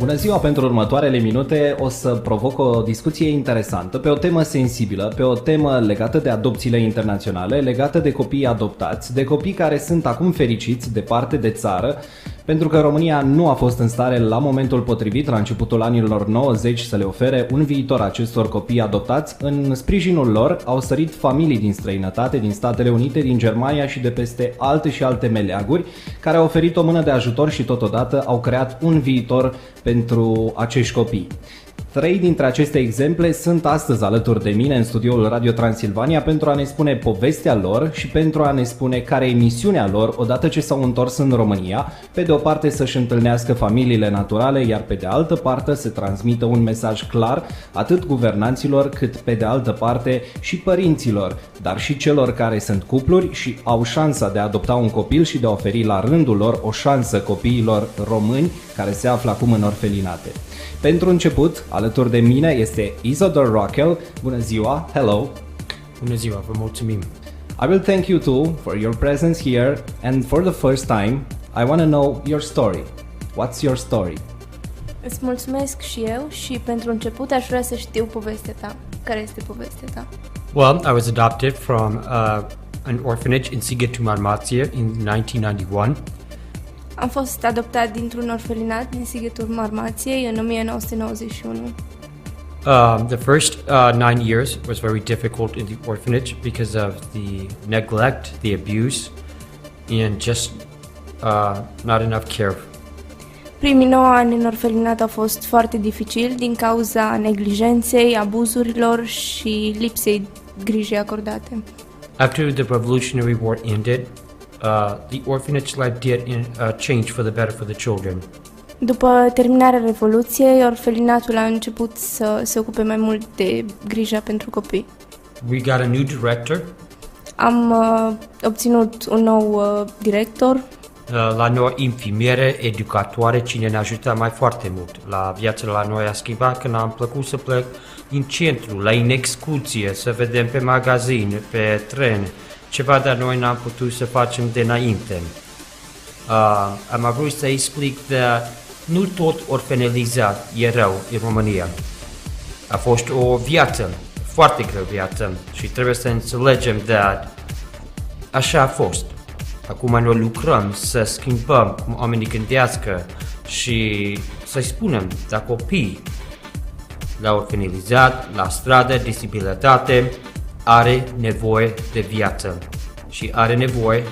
Bună ziua! Pentru următoarele minute o să provoc o discuție interesantă pe o temă sensibilă, pe o temă legată de adopțiile internaționale, legată de copiii adoptați, de copii care sunt acum fericiți departe de țară, pentru că România nu a fost în stare la momentul potrivit, la începutul anilor 90, să le ofere un viitor acestor copii adoptați. În sprijinul lor au sărit familii din străinătate, din Statele Unite, din Germania și de peste alte și alte meleaguri, care au oferit o mână de ajutor și totodată au creat un viitor pentru acești copii. 3 dintre aceste exemple sunt astăzi alături de mine în studioul RadioTransilvania pentru a ne spune povestea lor și pentru a ne spune care e misiunea lor odată ce s-au întors în România, pe de o parte să-și întâlnească familiile naturale, iar pe de altă parte să transmită un mesaj clar atât guvernanților cât pe de altă parte și părinților, dar și celor care sunt cupluri și au șansa de a adopta un copil și de a oferi la rândul lor o șansă copiilor români care se află acum în orfelinate. Pentru început, alături de mine este IzidorRuckel. Bună ziua, hello! Bună ziua, vă mulțumim! I will thank you too for your presence here, and for the first time, I want to know your story. What's your story? Îți mulțumesc și eu și pentru început aș vrea să știu povestea ta. Care este povestea ta? Well, I was adopted from an orphanage in Sighetu Marmație in 1991. Am fost adoptat dintr-un orfelinat din Sighetul Marmației în 1991. The first 9 years was very difficult in the orphanage because of the neglect, the abuse, and just not enough care. Primii 9 ani în orfelinat au fost foarte dificili din cauza neglijenței, abuzurilor și lipsei grijii acordate. After the Revolutionary War ended, the orphanage life did change for the better for the children. După terminarea Revoluției, orfelinatul a început să se ocupe mai mult de grija pentru copii. We got a new director. Am obținut un nou director. La noi infirmiere, educatoare, cine ne ajută mai foarte mult. La viața la noi a schimbat când am plăcut să plec din centru, la în excursie, să vedem pe magazin, pe tren, ceva de noi n-am putut să facem de înainte. Am vrut să explic că nu tot orfanelizat e rău în România. A fost o viață, foarte greu viață și trebuie să înțelegem că așa a fost. Acum noi lucrăm să schimbăm cum oamenii gândească și să-i spunem la copii, la orfanelizat, la stradă, disabilitate, are nevoie de viață și are nevoie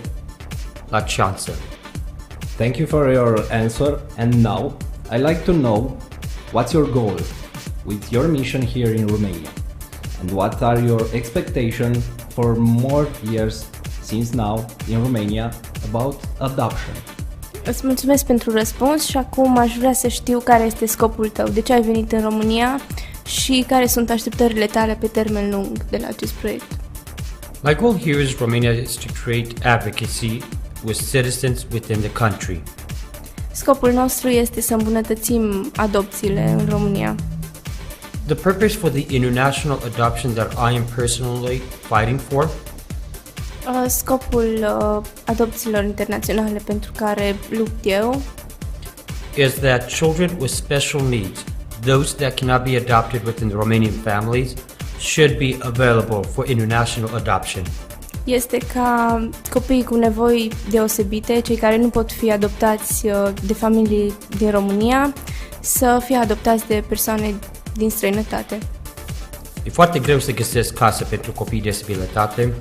la șansă. Thank you for your answer, and now I'd like to know what's your goal with your mission here in Romania, and what are your expectations for more years since now in Romania about adoption. Îți mulțumesc pentru răspuns și acum aș vrea să știu care este scopul tău, de ce ai venit în România și care sunt așteptările tale pe termen lung de la acest proiect. My goal here is Romania is to create advocacy with citizens within the country. Scopul nostru este să îmbunătățim adopțiile în România. The purpose for the international adoption that I am personally fighting for Scopul adopțiilor internaționale pentru care lupt eu is that children with special needs, those that cannot be adopted within the Romanian families, should be available for international adoption. este ca copiii cu nevoi deosebite, cei care nu pot fi adoptați de familii din România, să fie adoptați de persoane din străinătate. E foarte greu să găsesc casă pentru copii de disabilitate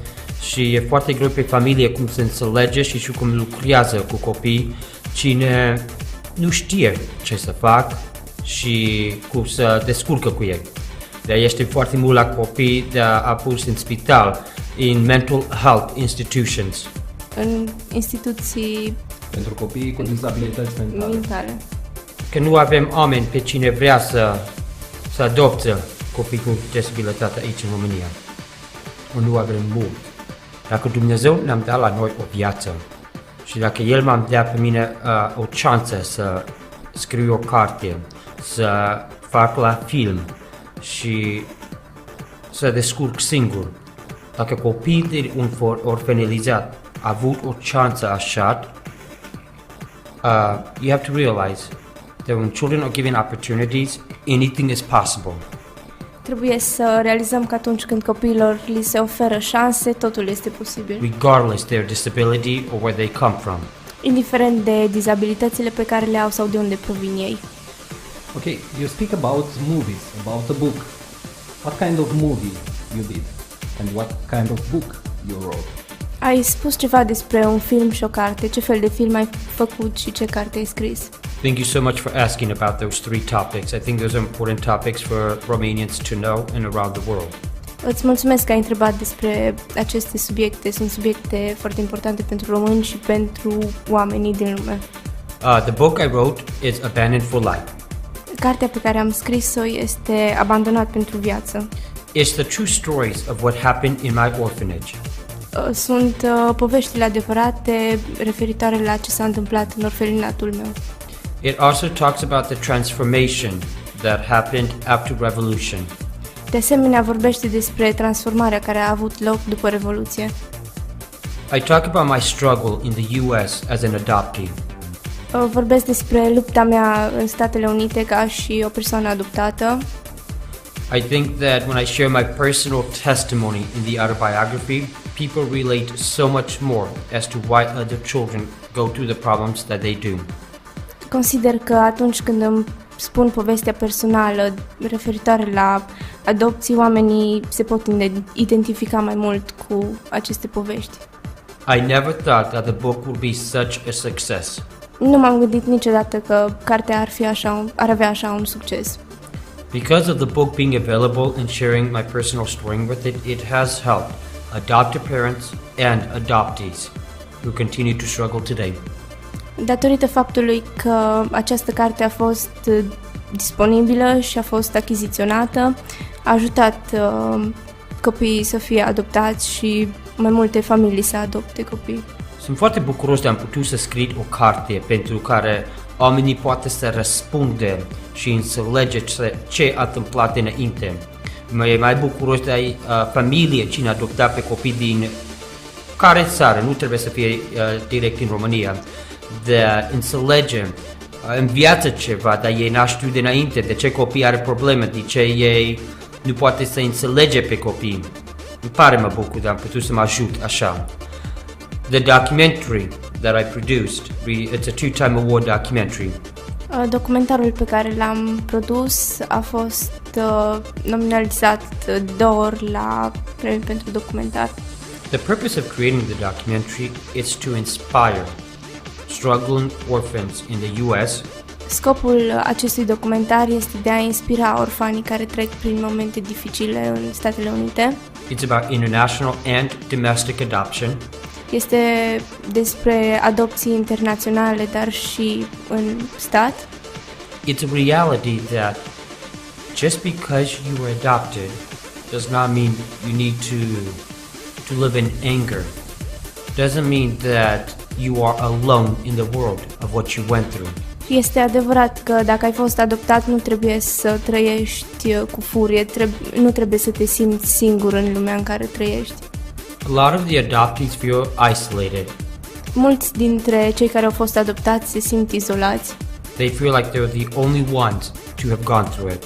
și e foarte greu pe familie cum se înțelege și cum lucrează cu copii, cine nu știe ce să fac și cum să descurcă cu ei. Dar este foarte mult la copii de a pus în spital, in mental health institutions. În instituții Pentru copiii cu dizabilități mentale. Că nu avem oameni pe cine vrea să adopte copii cu disabilitate aici în România. Nu avem mult. Dacă Dumnezeu ne-am dat la noi o viață și dacă El m-a dat pe mine o șansă să scriu o carte, să fac la film și să descurc singur, dacă copiii din un orfanelizat a avut o șansă așa, you have to realize that when children are given opportunities, anything is possible. Trebuie să realizăm că atunci când copiilor li se oferă șanse, totul este posibil. Regardless their disability or where they come from. Indiferent de dizabilitățile pe care le au sau de unde provin ei. Okay, you speak about movies, about a book. What kind of movie you did? And what kind of book you wrote? Ai spus ceva despre un film și o carte. Ce fel de film ai făcut și ce carte ai scris? Thank you so much for asking about those three topics. I think those are important topics for Romanians to know and around the world. Îți mulțumesc că ai întrebat despre aceste subiecte. Sunt subiecte foarte importante pentru români și pentru oamenii din lume. The book I wrote is Abandoned for Life. Cartea pe care am scris-o este Abandonat pentru viață. It's the true stories of what happened in my orphanage. Sunt poveștile adevărate referitoare la ce s-a întâmplat în orfelinatul meu. It also talks about the transformation that happened after revolution. De asemenea, vorbește despre transformarea care a avut loc după Revoluție. I talk about my struggle in the US as an adoptee. Vorbesc despre lupta mea în Statele Unite ca și o persoană adoptată. I think that when I share my personal testimony in the autobiography, people relate so much more as to why other children go through the problems that they do. Consider că atunci când îmi spun povestea personală referitoare la adopții, oamenii se pot identifica mai mult cu aceste povești. I never thought that the book would be such a success. Nu m-am gândit niciodată că cartea ar avea așa un succes. Because of the book being available and sharing my personal story with it, it has helped adopted parents and adoptees who continue to struggle today. Datorită faptului că această carte a fost disponibilă și a fost achiziționată, a ajutat copiii să fie adoptați și mai multe familii să adopte copii. Sunt foarte bucuros de am putut să scriu o carte pentru care oamenii poate să răspunde și înțelege ce a întâmplat înainte. E mai bucuros de familie cine a adoptat pe copii din care țară, nu trebuie să fie direct din România, de înțelege în viață ceva, dar ei n-a știut dinainte de ce copii are probleme, de ce ei nu poate să înțelege pe copii. Îmi pare mă bucur de am putut să mă ajut așa. The documentary that I produced, it's a two-time award documentary. Documentarul pe care l-am produs a fost nominalizat 2 ori la premiul pentru documentar. The purpose of creating the documentary is to inspire struggling orphans in the US. Scopul acestui documentar este de a inspira orfanii care trec prin momente dificile în Statele Unite. It's about international and domestic adoption. Este despre adopții internaționale, dar și în stat. It's a reality that just because you were adopted does not mean you need to live in anger. Doesn't mean that you are alone in the world of what you went through. Este adevărat că dacă ai fost adoptat nu trebuie să trăiești cu furie, nu trebuie să te simți singur în lumea în care trăiești. A lot of the adoptees feel isolated. Mulți dintre cei care au fost adoptați se simt izolați. They feel like they're the only ones to have gone through it.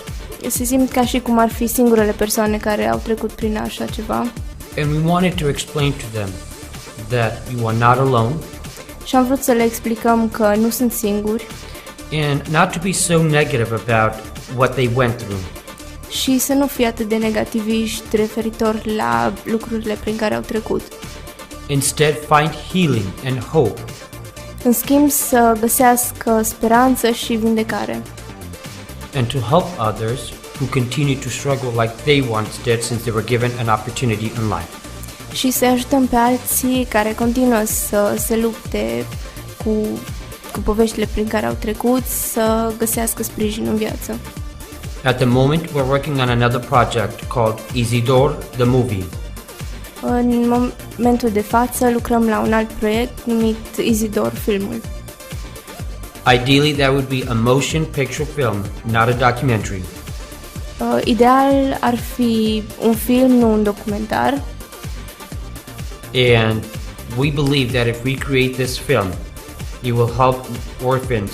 Se simt ca și cum ar fi singurele persoane care au trecut prin așa ceva. And we wanted to explain to them that you are not alone. Și am vrut să le explicăm că nu sunt singuri. And not to be so negative about what they went through. Și să nu fie atât de negativiști referitor la lucrurile prin care au trecut. Instead, find healing and hope. În schimb, să găsească speranță și vindecare. And to help others who continue to struggle like they once did since they were given an opportunity in life. Și să ajutăm pe alții care continuă să se lupte cu poveștile prin care au trecut, să găsească sprijin în viață. At the moment, we're working on another project called Izidor, the movie. În momentul de față lucrăm la un alt proiect numit Izidor, filmul. Ideally, that would be a motion picture film, not a documentary. Ideal ar fi un film, nu un documentar. And we believe that if we create this film, it will help orphans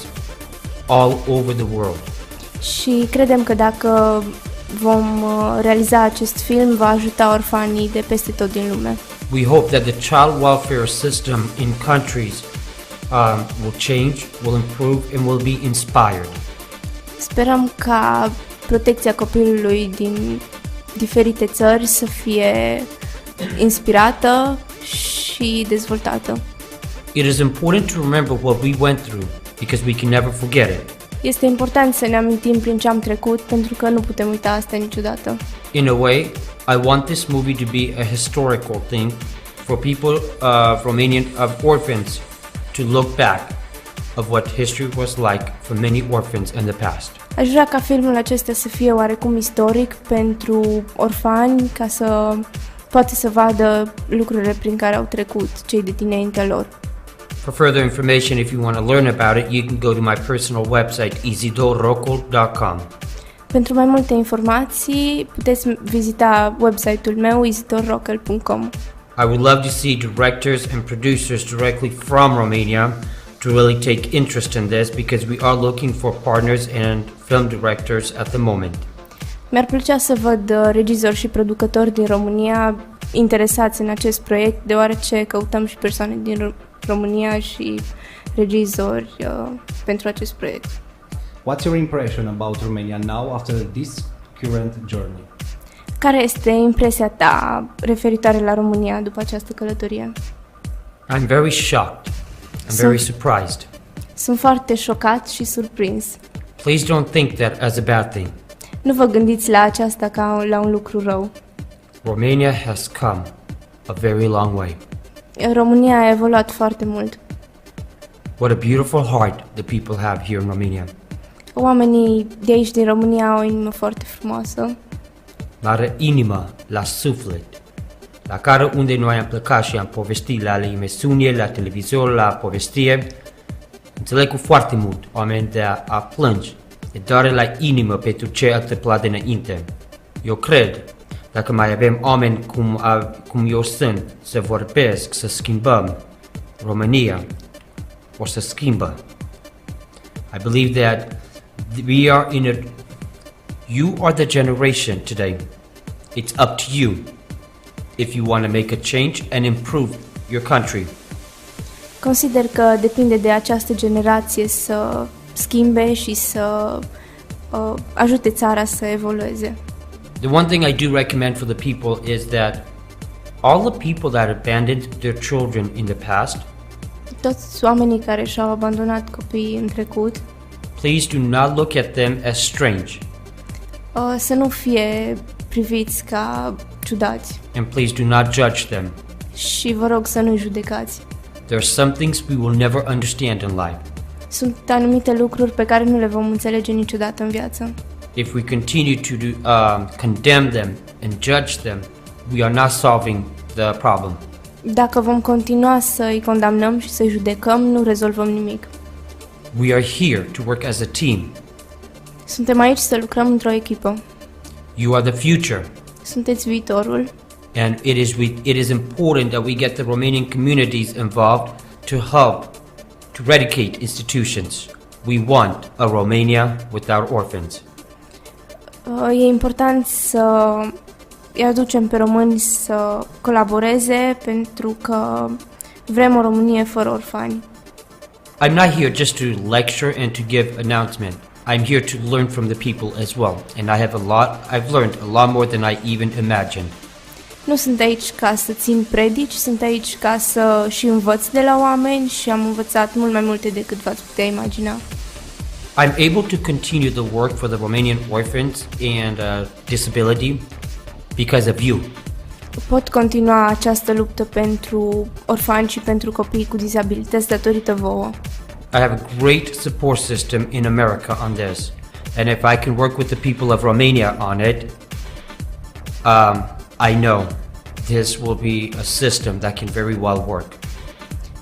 all over the world. Și credem că dacă vom realiza acest film, va ajuta orfanii de peste tot din lume. We hope that the child welfare system in countries will change, will improve, and will be inspired. Sperăm ca protecția copilului din diferite țări să fie inspirată și dezvoltată. It is important to remember what we went through because we can never forget it. Este important să ne amintim prin ce am trecut, pentru că nu putem uita asta niciodată. In a way, I want this movie to be a historical thing for people of Romanian of orphans to look back of what history was like for many orphans in the past. Aș vrea ca filmul acesta să fie oarecum istoric pentru orfani, ca să poate să vadă lucrurile prin care au trecut cei de dinaintea lor. For further information, if you want to learn about it, you can go to my personal website, IzidorRuckel.com. Pentru mai multe informații, puteți vizita website-ul meu, IzidorRuckel.com. I would love to see directors and producers directly from Romania to really take interest in this because we are looking for partners and film directors at the moment. Mi-ar plăcea să văd regizori și producători din România interesați în acest proiect, deoarece căutăm și persoane din România și regizori pentru acest proiect. What's your impression about Romania now after this current journey? Care este impresia ta referitoare la România după această călătorie? I'm very shocked. I'm very surprised. Sunt foarte șocat și surprins. Please don't think that as a bad thing. Nu vă gândiți la aceasta ca la un lucru rău. Romania has come a very long way. România a evoluat foarte mult. What a beautiful heart the people have here in Romania. Oamenii de aici din România au o inimă foarte frumoasă. La inimă, la suflet, la care unde noi am plecat și am povestit la emisiune, la televizor, la povestie, înțeleg cu foarte mult oameni de a plânge, de doare la inimă pentru ce a întâmplat dinainte. Eu cred, dacă mai avem oameni cum eu sunt, să vorbesc, să schimbăm, România o să schimbă. I believe that we are in a... You are the generation today. It's up to you if you want to make a change and improve your country. Consider că depinde de această generație să schimbe și să ajute țara să evolueze. The one thing I do recommend for the people is that all the people that abandoned their children in the past, toți oamenii care și-au abandonat copiii în trecut, please do not look at them as strange. Să nu fie priviți ca ciudați. And please do not judge them. Și vă rog să nu-i judecați. There are some things we will never understand in life. Sunt anumite lucruri pe care nu le vom înțelege niciodată în viață. If we continue to condemn them and judge them, we are not solving the problem. Dacă vom continua să-i condamnăm și să-i judecăm, nu rezolvăm nimic. We are here to work as a team. Suntem aici să lucrăm într-o echipă. You are the future. Sunteți viitorul. And it is important that we get the Romanian communities involved to help to eradicate institutions. We want a Romania without orphans. E important să îi aducem pe români să colaboreze, pentru că vrem o Românie fără orfani. I'm not here just to lecture and to give announcement. I'm here to learn from the people as well. And I've learned a lot more than I even imagined. Nu sunt aici ca să țin predici, sunt aici ca să și învăț de la oameni și am învățat mult mai multe decât v-ați putea imagina. I'm able to continue the work for the Romanian orphans and disability because of you. Pot continua această luptă pentru orfani și pentru copii cu dizabilități datorită vouă. I have a great support system in America on this. And if I can work with the people of Romania on it, I know this will be a system that can very well work.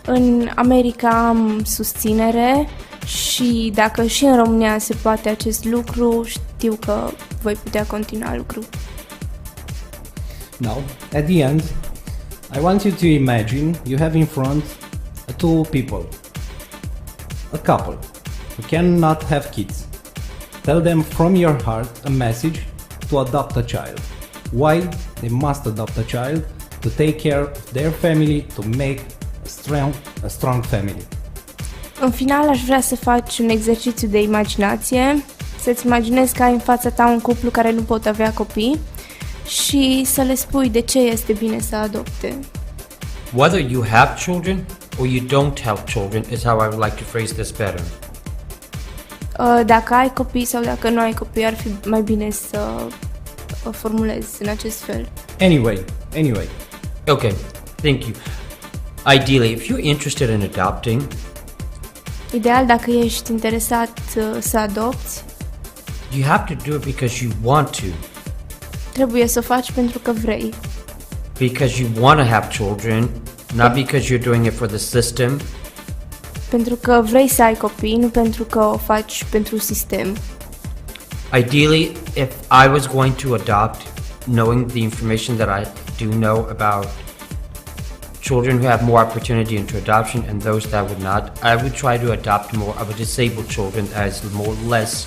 În America am susținere și dacă și în România se poate acest lucru, știu că voi putea continua lucrul. Now, at the end, I want you to imagine you have in front two people, a couple, who cannot have kids. Tell them from your heart a message to adopt a child. Why they must adopt a child? To take care of their family, to make a strong family. În final, aș vrea să faci un exercițiu de imaginație, să-ți imaginezi că ai în fața ta un cuplu care nu pot avea copii și să le spui de ce este bine să adopte. Whether you have children or you don't have children is how I would like to phrase this better. Dacă ai copii sau dacă nu ai copii, ar fi mai bine să formulezi în acest fel. Anyway. Okay, thank you. Ideally, if you're interested in adopting, Ideal, dacă ești interesat să adopți, you have to do it because you want to. trebuie să o faci pentru că vrei. Because you want to have children, not because you're doing it for the system. Pentru că vrei să ai copii, nu pentru că o faci pentru sistem. Ideally, if I was going to adopt, knowing the information that I do know about children who have more opportunity into adoption and those that would not, I would try to adopt more of a disabled children as more less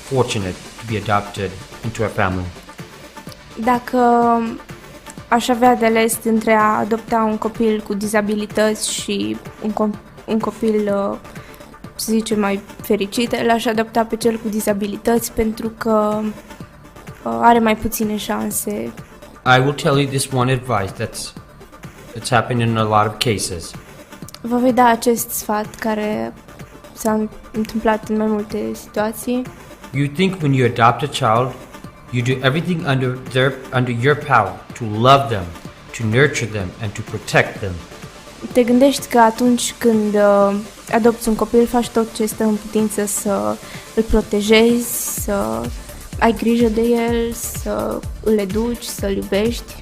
fortunate to be adopted into a family. Dacă aș avea de ales între a adopta un copil cu dizabilități și un copil, să zicem, mai fericit, l-aș adopta pe cel cu dizabilități pentru că are mai puține șanse. I will tell you this one advice that's happened in a lot of cases. Vă voi da acest sfat care s-a întâmplat în mai multe situații. You think when you adopt a child, you do everything under your power to love them, to nurture them and to protect them. Te gândești că atunci când adopți un copil, faci tot ce stă în putință să îl protejezi, să ai grijă de el, să îl educi, să-l iubești.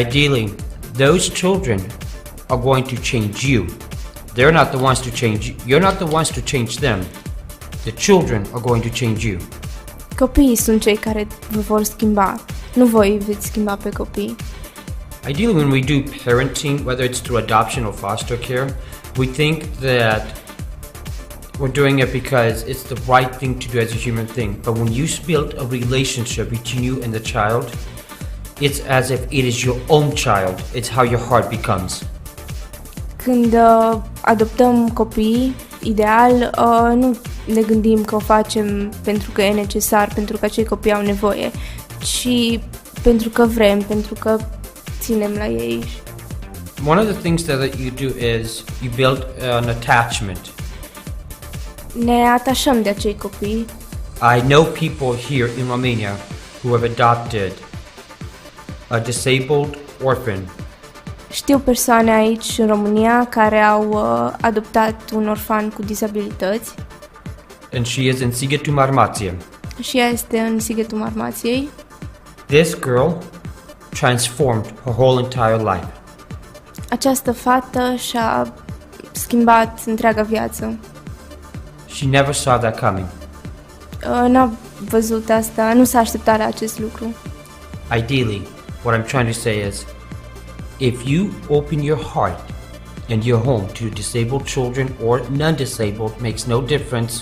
Ideally, those children are going to change you. They're not the ones to change you. You're not the ones to change them. The children are going to change you. Copiii sunt cei care vă vor schimba, nu voi veți schimba pe copii. Ideally, when we do parenting, whether it's through adoption or foster care, we think that we're doing it because it's the right thing to do as a human thing. But when you build a relationship between you and the child, it's as if it is your own child. It's how your heart becomes. Când adoptăm copii, ideal, nu ne gândim că o facem pentru că e necesar, pentru că acei copii au nevoie, ci pentru că vrem, pentru că ținem la ei. One of the things that you do is you build an attachment. Ne atașăm de acei copii. I know people here in Romania who have adopted a disabled orphan. Știu persoane aici în România care au adoptat un orfan cu dizabilități. And she is in Sighetul Marmației. Și ea este în Sighetul Marmației. This girl transformed her whole entire life. Această fată și-a schimbat întreaga viață. She never saw that coming. N-a văzut asta, nu s-a așteptat la acest lucru. Ideally, what I'm trying to say is, if you open your heart and your home to disabled children or non-disabled, makes no difference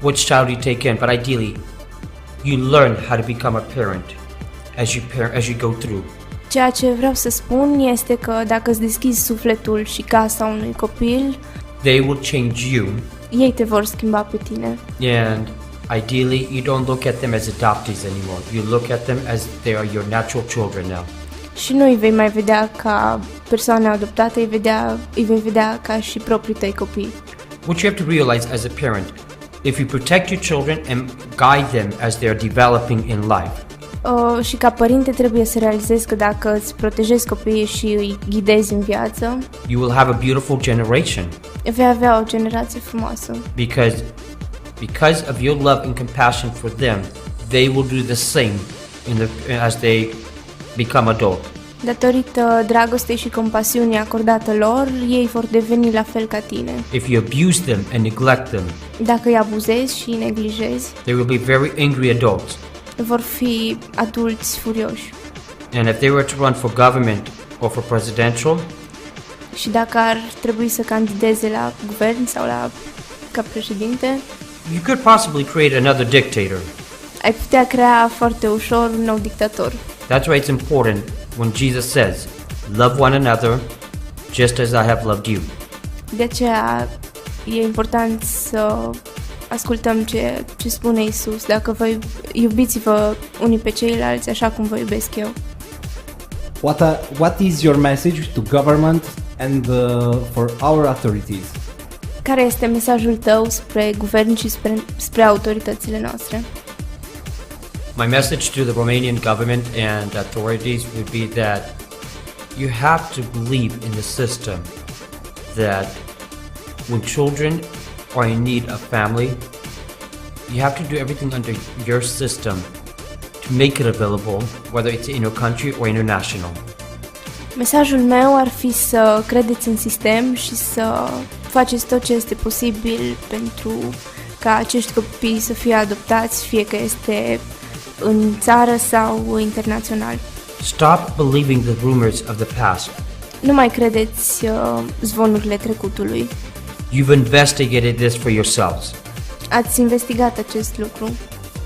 which child you take in, but ideally, you learn how to become a parent as you go through. Ceea ce vreau să spun este că dacă îți deschizi sufletul și casa unui copil, they will change you. Ei te vor schimba pe tine. And ideally, you don't look at them as adoptees anymore. You look at them as they are your natural children now. Și nu îi vei mai vedea ca persoane adoptate, îi vei vedea ca și proprii tăi copii. What you have to realize as a parent, if you protect your children and guide them as they are developing in life, Și ca părinte trebuie să realizezi că dacă îți protejezi copiii și îi ghidezi în viață, you will have a beautiful generation. Vei avea o generație frumoasă. Because of your love and compassion for them, they will do the same as they become adult. Datorită dragostei și compasiunii acordată lor, ei vor deveni la fel ca tine. If you abuse them and neglect them, dacă îi abuzezi și îi neglijezi, they will be very angry adults. Vor fi adulți furioși. And if they were to run for government or for presidential, și dacă ar trebui să candideze la guvern sau la ca președinte, you could possibly create another dictator. ai putea crea foarte ușor un nou dictator. That's why it's important when Jesus says, love one another just as I have loved you. De aceea e important să ascultăm ce spune Iisus. Dacă vă iubiți-vă unii pe ceilalți așa cum vă iubesc eu. What is your message to government and for our authorities? Care este mesajul tău spre guvern și spre autoritățile noastre? My message to the Romanian government and authorities would be that you have to believe in the system that when children are in need of family, you have to do everything under your system to make it available, whether it's in your country or international. Mesajul meu ar fi să credeți în sistem și să faceți tot ce este posibil pentru ca acești copii să fie adoptați, fie că este în țară sau internațional. Stop believing the rumors of the past. Nu mai credeți zvonurile trecutului. You've investigated this for yourselves. Ați investigat acest lucru.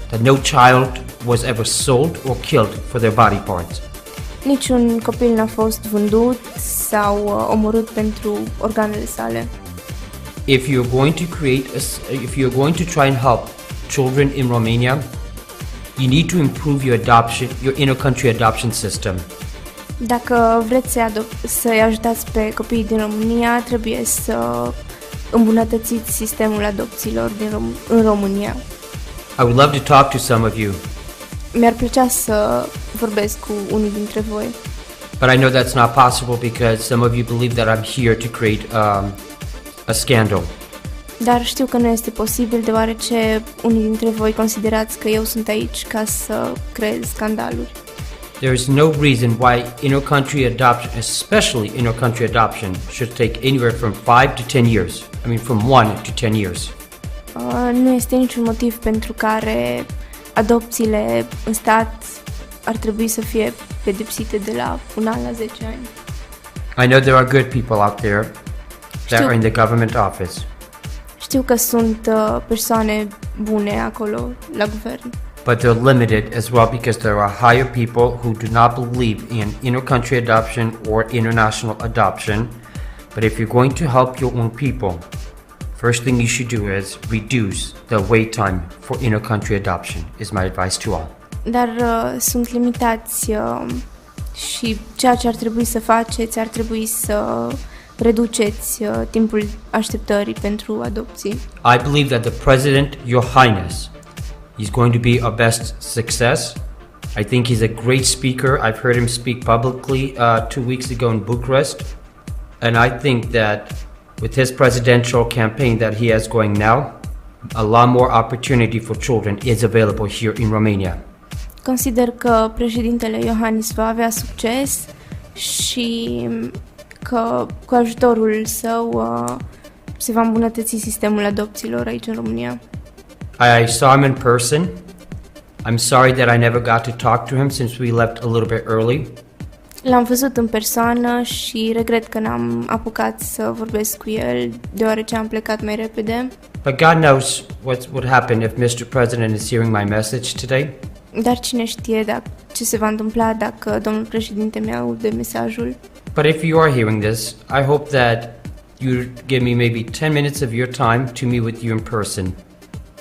That no child was ever sold or killed for their body parts. Niciun copil n-a fost vândut sau omorât pentru organele sale. If you're going to try and help children in Romania, you need to improve your inter-country adoption system. Dacă vreți să-i ajutați pe copiii din România, trebuie să îmbunătățiți sistemul adopțiilor în România. I would love to talk to some of you. Mi-ar plăcea să vorbesc cu unii dintre voi. But I know that's not possible because some of you believe that I'm here to create a scandal. Dar știu că nu este posibil, deoarece unii dintre voi considerați că eu sunt aici ca să creez scandaluri. There is no reason why inter-country adoption, especially inter-country adoption, should take anywhere from 5 to 10 years. I mean, from 1 to 10 years. Nu este niciun motiv pentru care adopțiile în stat ar trebui să fie pedepsite de la 1 an la 10 ani. I know there are good people out there that are in the government office. Știu că sunt persoane bune acolo la guvern. But they're limited as well because there are higher people who do not believe in inter-country adoption or international adoption. But if you're going to help your own people, first thing you should do is reduce the wait time for inter-country adoption, is my advice to all. Dar sunt limitați și ceea ce ar trebui să faceți ar trebui să reduceți timpul așteptării pentru adopții. I believe that the President, Your Highness, he's going to be our best success. I think he's a great speaker. I've heard him speak publicly 2 weeks ago in Bucharest. And I think that with his presidential campaign that he has going now, a lot more opportunity for children is available here in Romania. Consider că președintele Iohannis va avea succes și că cu ajutorul său se va îmbunătăți sistemul adopțiilor aici în România. I saw him in person. I'm sorry that I never got to talk to him since we left a little bit early. L-am văzut în persoană și regret că n-am apucat să vorbesc cu el, deoarece am plecat mai repede. But God knows what would happen if Mr. President is hearing my message today. Dar cine știe ce se va întâmpla dacă domnul președinte mi-aude mesajul. But if you are hearing this, I hope that you give me maybe 10 minutes of your time to meet with you in person.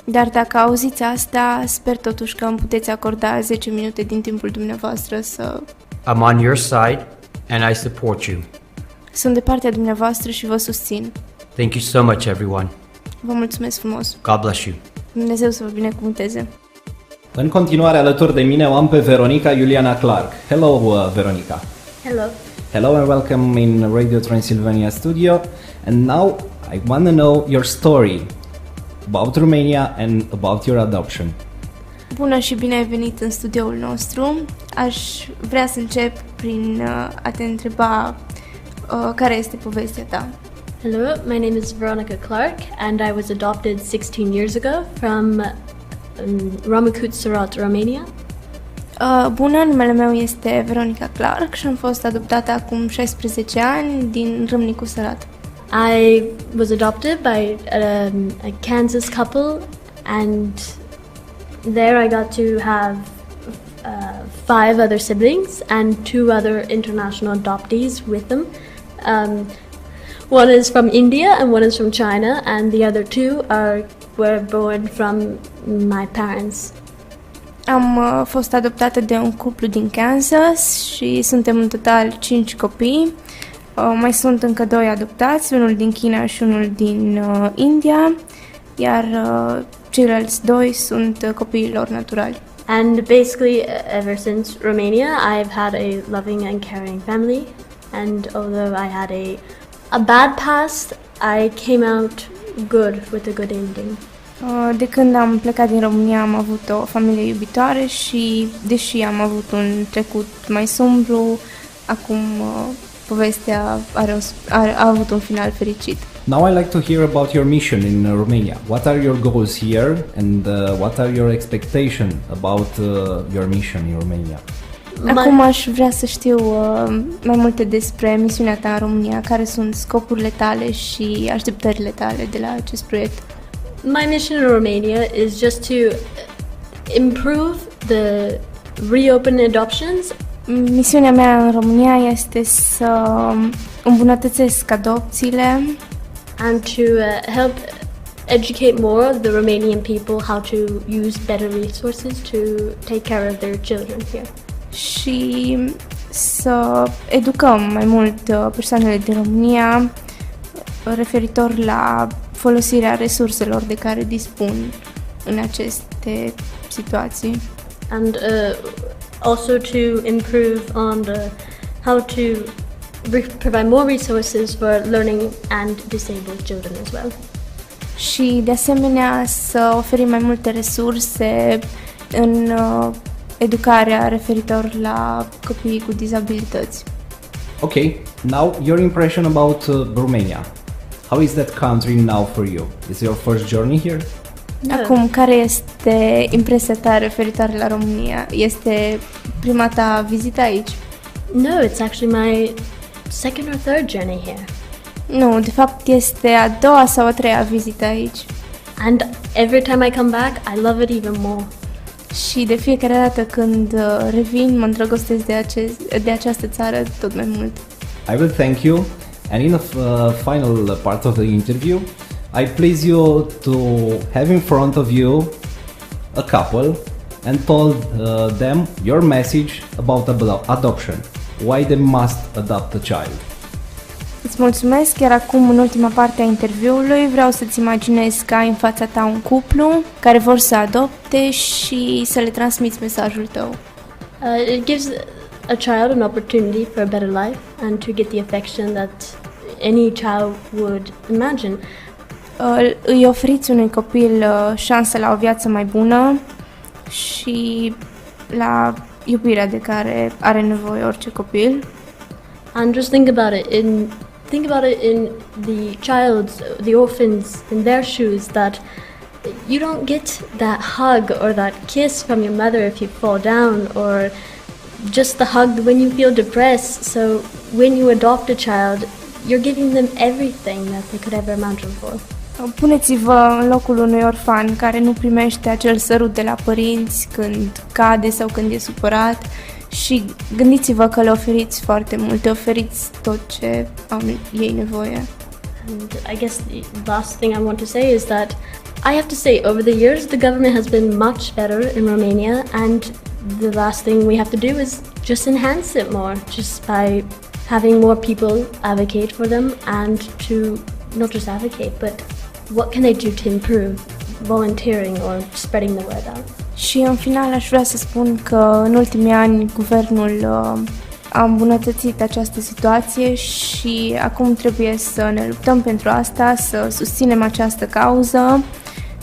Dar dacă auziți asta, sper totuși că îmi puteți acorda 10 minute din timpul dumneavoastră să... I'm on your side and I support you. Sunt de partea dumneavoastră și vă susțin. Thank you so much, everyone. Vă mulțumesc frumos. God bless you. Dumnezeu să vă binecuvânteze. În continuare alături de mine o am pe Veronica Iuliana Clark. Hello, Veronica. Hello. Hello and welcome in RadioTransilvania studio. And now I want to know your story about Romania and about your adoption. Bună și bine ai venit în studioul nostru. Aș vrea să încep prin a te întreba care este povestea ta. Hello, my name is Veronica Clark and I was adopted 16 years ago from Cezara, Romania. Bună, numele meu este Veronica Clark și am fost adoptată acum 16 ani din Râmnicu Sărat. I was adopted by a Kansas couple, and there I got to have 5 other siblings and 2 other international adoptees with them. One is from India and one is from China, and the other 2 were born from my parents. Am fost adoptată de un cuplu din Kansas și suntem în total 5 copii. Mai sunt încă 2 adoptați, unul din China și unul din India, iar ceilalți 2 sunt copiii lor naturali. And basically, ever since Romania, I've had a loving and caring family. And although I had a bad past, I came out good with a good ending. De când am plecat din România am avut o familie iubitoare și, deși am avut un trecut mai sombru, acum povestea a avut un final fericit. Now I like to hear about your mission in Romania. What are your goals here and what are your expectations about your mission in Romania? Acum aș vrea să știu mai multe despre misiunea ta în România, care sunt scopurile tale și așteptările tale de la acest proiect. My mission in Romania is just to improve the reopened adoptions. Misiunea mea în România este să îmbunătățesc adopțiile and to help educate more the Romanian people how to use better resources to take care of their children here. Și să educăm mai mult persoanele din România referitor la folosirea resurselor de care dispun în aceste situații. And also to improve on how to provide more resources for learning and disabled children as well. Și de asemenea să oferim mai multe resurse în educarea referitor la copiii cu dizabilități. Okay, now your impression about Romania. How is that country now for you? Is your first journey here? Acum, care este impresia ta referitoare la România? Este prima ta vizită aici? No, it's actually my second or third journey here. Nu, de fapt este a doua sau a treia vizită aici. And every time I come back, I love it even more. Și de fiecare dată când revin, mă îndrăgostesc de această țară tot mai mult. I will thank you, and in the final part of the interview, I please you to have in front of you a couple and told them your message about adoption. Why they must adopt a child. Îți mulțumesc, chiar acum în ultima parte a interviului vreau să-ți imaginezi că ai în fața ta un cuplu care vor să adopte și să le transmiți mesajul tău. It gives a child an opportunity for a better life and to get the affection that any child would imagine. Îi oferiți unui copil șansa la o viață mai bună și la iubirea de care are nevoie orice copil. And just think about it in the orphans, in their shoes, that you don't get that hug or that kiss from your mother if you fall down, or just the hug when you feel depressed. So when you adopt a child, you're giving them everything that they could ever imagine for. Puneți-vă în locul unui orfan care nu primește acel sărut de la părinți când cade sau când e supărat și gândiți-vă că le oferiți foarte mult, le oferiți tot ce au ei nevoie. And I guess the last thing I want to say is that I have to say over the years the government has been much better in Romania, and the last thing we have to do is just enhance it more, just by having more people advocate for them, and to not just advocate, but what can they do to improve volunteering or spreading the word out. Și în final aș vrea să spun că în ultimii ani guvernul a îmbunătățit această situație și acum trebuie să ne luptăm pentru asta, să susținem această cauză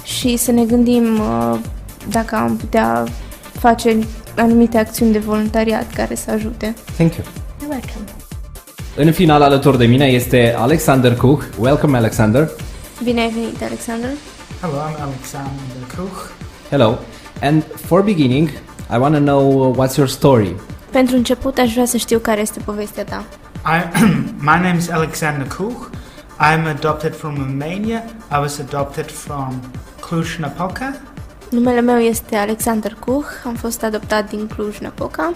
și să ne gândim dacă am putea face anumite acțiuni de voluntariat care să ajute. Thank you. You're welcome. În final alături de mine este Alexander Kush. Welcome, Alexander. Bine ai venit, Alexander. Hello, I'm Alexander Kush. Hello. And for beginning, I want to know what's your story. Pentru început aș vrea să știu care este povestea ta. My name is Alexander Kush. I'm adopted from Romania. I was adopted from Cluj-Napoca. Numele meu este Alexander Kush, am fost adoptat din Cluj-Napoca.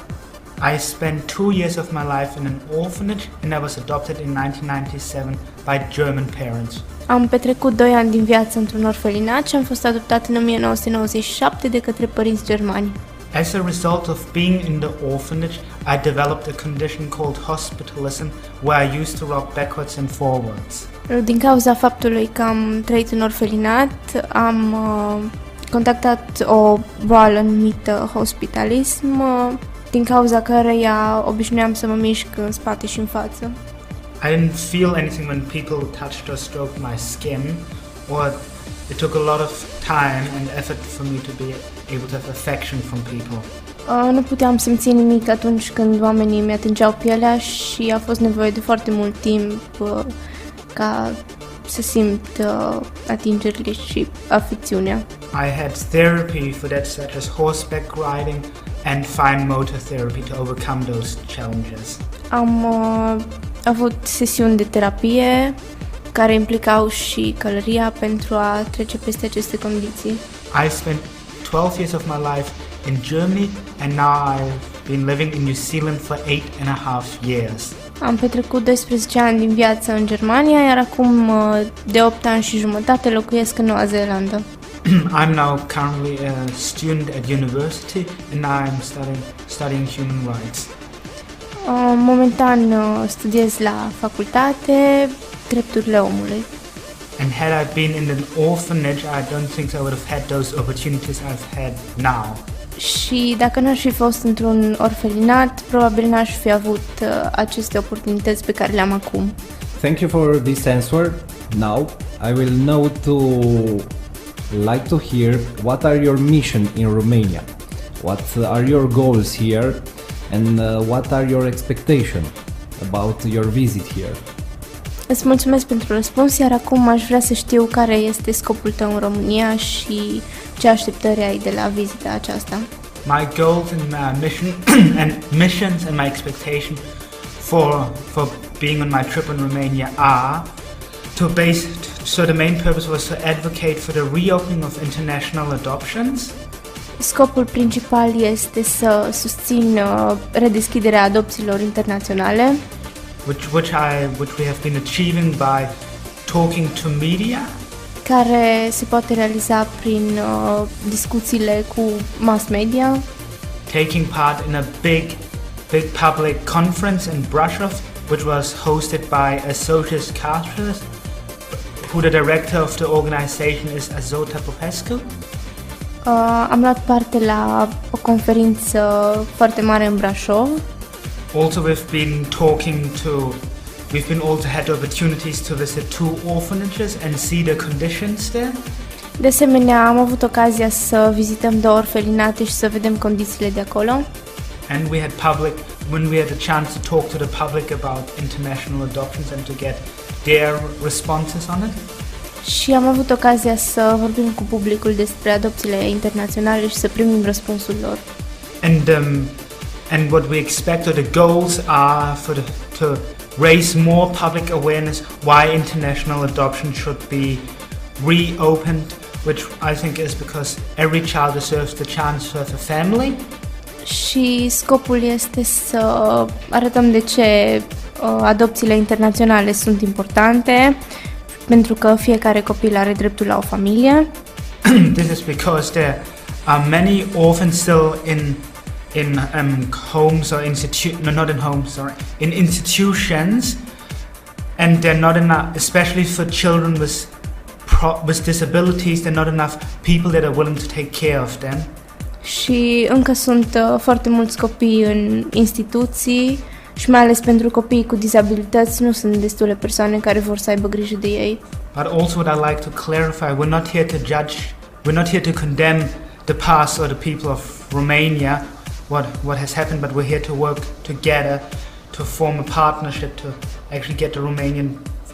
I spent 2 years of my life in an orphanage and I was adopted in 1997 by German parents. Am petrecut 2 ani din viață într-un orfelinat și am fost adoptat în 1997 de către părinți germani. As a result of being in the orphanage, I developed a condition called hospitalism, where I used to rock backwards and forwards. Din cauza faptului că am trăit în orfelinat, am contactat o boală numită hospitalism, din cauza căreia obișnuiam să mă mișc în spate și în față. I didn't feel anything when people touched or stroked my skin, or it took a lot of time and effort for me to be able to have affection from people. Nu puteam simți nimic atunci când oamenii mi atingeau pielea și a fost nevoie de foarte mult timp ca să simt atingerile și afecțiunea. I had therapy for that, such as horseback riding and fine motor therapy to overcome those challenges. Am avut sesiuni de terapie care implicau și călăria pentru a trece peste aceste condiții. I spent 12 years of my life in Germany and now I've been living in New Zealand for 8.5 years. Am petrecut 12 ani din viață în Germania, iar acum de 8 ani și jumătate locuiesc în Noua Zeelandă. I'm now currently a student at university and I'm studying human rights. Momentan studiez la facultate drepturile omului. And had I been in an orphanage, I don't think I would have had those opportunities I've had now. Și dacă n-aș fi fost într-un orfelinat, probabil n-aș fi avut aceste oportunități pe care le-am acum. Thank you for this answer. Now, I will like to hear what are your mission in Romania? What are your goals here? And what are your expectations about your visit here? Îți mulțumesc pentru răspuns, iar acum aș vrea să știu care este scopul tău în România și ce așteptări ai de la vizita aceasta. My goals and my missions and my expectation for being on my trip in Romania are so the main purpose was to advocate for the reopening of international adoptions. Scopul principal este să susțin redeschiderea adopțiilor internaționale, which we have been achieving by talking to media, care se poate realiza prin discuțiile cu mass media, taking part in a big public conference in Brașov, which was hosted by a socialist capitalist, who the director of the organization is Azota Popescu. Am luat parte la o conferință foarte mare în Brașov. Also, we've also had the opportunities to visit 2 orphanages and see the conditions there. De asemenea, am avut ocazia să vizităm 2 orfelinate și să vedem condițiile de acolo. And when we had the chance to talk to the public about international adoptions and to get their responses on it. Și am avut ocazia să vorbim cu publicul despre adopțiile internaționale și să primim răspunsul lor. And what we expect or the goals are to raise more public awareness why international adoption should be reopened, which I think is because every child deserves the chance to have a family. Și scopul este să arătăm de ce adopțiile internaționale sunt importante, pentru că fiecare copil are dreptul la o familie. This is because there are many orphans still in homes or in institutions, and they're not enough, especially for children with disabilities. There are not enough people that are willing to take care of them. Și încă sunt foarte mulți copii în instituții și mai ales pentru copiii cu dizabilități nu sunt destule persoane care vor să aibă grijă de ei. But also what I like to clarify, we're not here to judge, we're not here to condemn the past or the people of Romania, what has happened, but we're here to work together to form a partnership to actually get the Romanian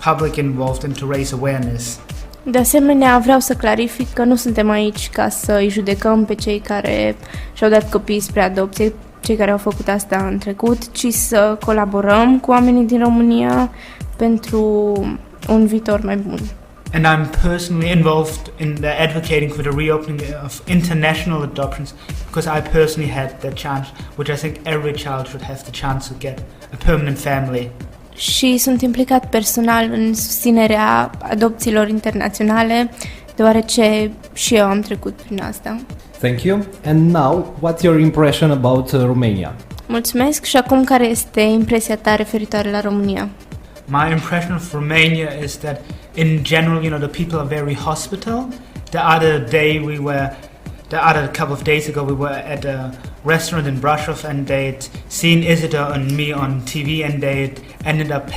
public involved and to raise awareness. De asemenea, vreau să clarific că nu suntem aici ca să îi judecăm pe cei care și-au dat copiii spre adopție, cei care au făcut asta în trecut, ci să colaborăm cu oamenii din România pentru un viitor mai bun. And I'm personally involved in the advocating for the reopening of international adoptions because I personally had that chance, which I think every child should have the chance to get a permanent family. Și sunt implicat personal în susținerea adopțiilor internaționale, deoarece și eu am trecut prin asta. Thank you. And now, what's your impression about Romania? Mulțumesc. Și acum, care este impresia ta referitoare la România? My impression of Romania is that in general, the people are very hospitable. The other couple of days ago, we were at a restaurant in Brașov and they'd seen Izidor and me on TV and they ended up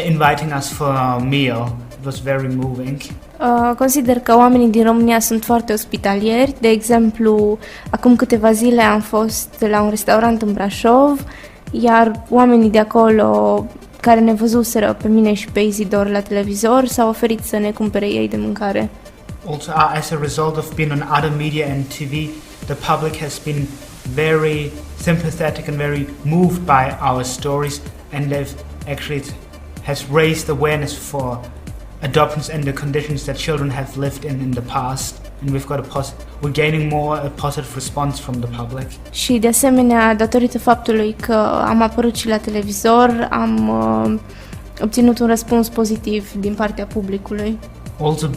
inviting us for a meal. It was very moving. Consider că oamenii din România sunt foarte ospitalieri. De exemplu, acum câteva zile am fost la un restaurant în Brașov, iar oamenii de acolo care ne văzuseră pe mine și pe Izidor la televizor s-au oferit să ne cumpere ei de mâncare. Also, as a result of being on other media and TV, the public has been very sympathetic and very moved by our stories, and has raised awareness for adoptions and the conditions that children have lived in the past. And we're gaining a positive response from the public. Și de asemenea, datorită faptului că am apărut și la televizor, am obținut un răspuns pozitiv din partea publicului. Also,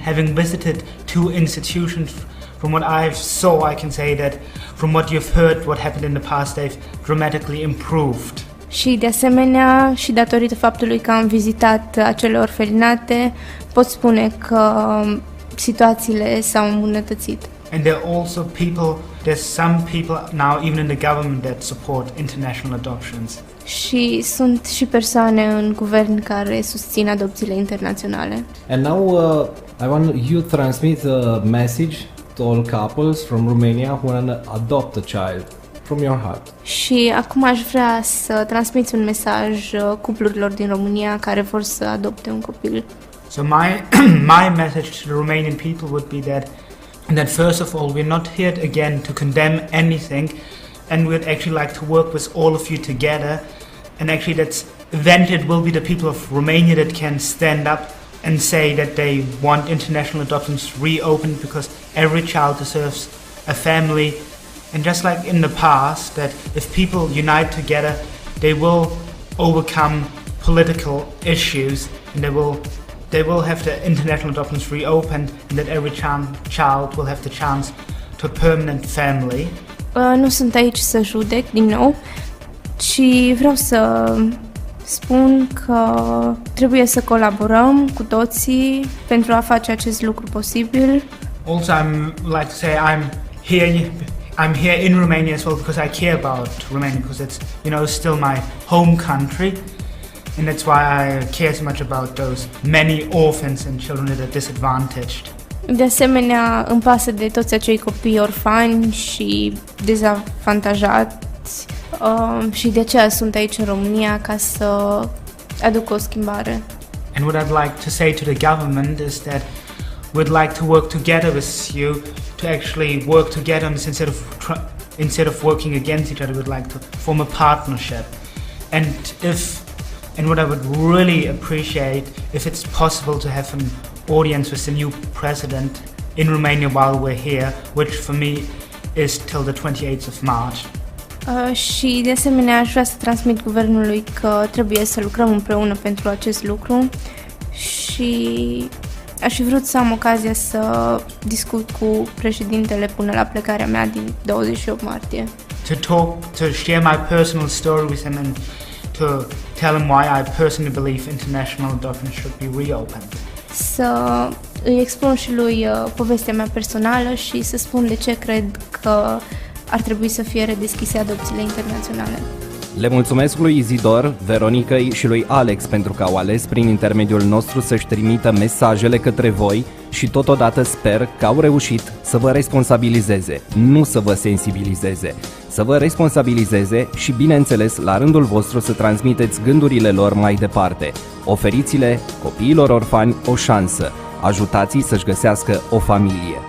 having visited 2 institutions, from what I saw, I can say that from what you've heard, what happened in the past, they've dramatically improved. Și de asemenea, și datorită faptului că am vizitat acele orfelinate, pot spune că situațiile s-au îmbunătățit. And there's some people now even in the government that support international adoptions. Și sunt și persoane în guvern care susțin adopțiile internaționale. And now I want you to transmit a message to all couples from Romania who want to adopt a child from your heart. Și acum aș vrea să transmiți un mesaj cuplurilor din România care vor să adopte un copil. So my message to the Romanian people would be that first of all, we're not here again to condemn anything, and we'd actually like to work with all of you together, and actually it will be the people of Romania that can stand up and say that they want international adoptions reopened because every child deserves a family. And just like in the past, that if people unite together, they will overcome political issues, and they will have the international adoptions reopened, and that every child will have the chance to a permanent family. Nu sunt aici să judec din nou, ci vreau să spun că trebuie să colaborăm cu toții pentru a face acest lucru posibil. Also, I'm here in Romania as well because I care about Romania, because it's still my home country, and that's why I care so much about those many orphans and children that are disadvantaged. De asemenea, îmi pasă de toți acei copii orfani și dezavantajați și de aceea sunt aici în România ca să aduc o schimbare. And what I'd like to say to the government is that we'd like to work together with you to actually work together on this instead of working against each other. We'd like to form a partnership. And what I would really appreciate if it's possible to have an audience with the new president in Romania while we're here, which for me is till the 28th of March. Și de asemenea aș vrea să transmit guvernului că trebuie să lucrăm împreună pentru acest lucru și aș fi vrut să am ocazia să discut cu președintele până la plecarea mea din 28 martie. To share my personal story with him and to tell him why I personally believe international adoption should be reopened. Să îi expun și lui povestea mea personală și să spun de ce cred că ar trebui să fie redeschise adopțiile internaționale. Le mulțumesc lui Izidor, Veronicăi și lui Alex pentru că au ales prin intermediul nostru să-și trimită mesajele către voi și totodată sper că au reușit să vă responsabilizeze, nu să vă sensibilizeze, să vă responsabilizeze și, bineînțeles, la rândul vostru să transmiteți gândurile lor mai departe. Oferiți-le copiilor orfani o șansă, ajutați-i să-și găsească o familie.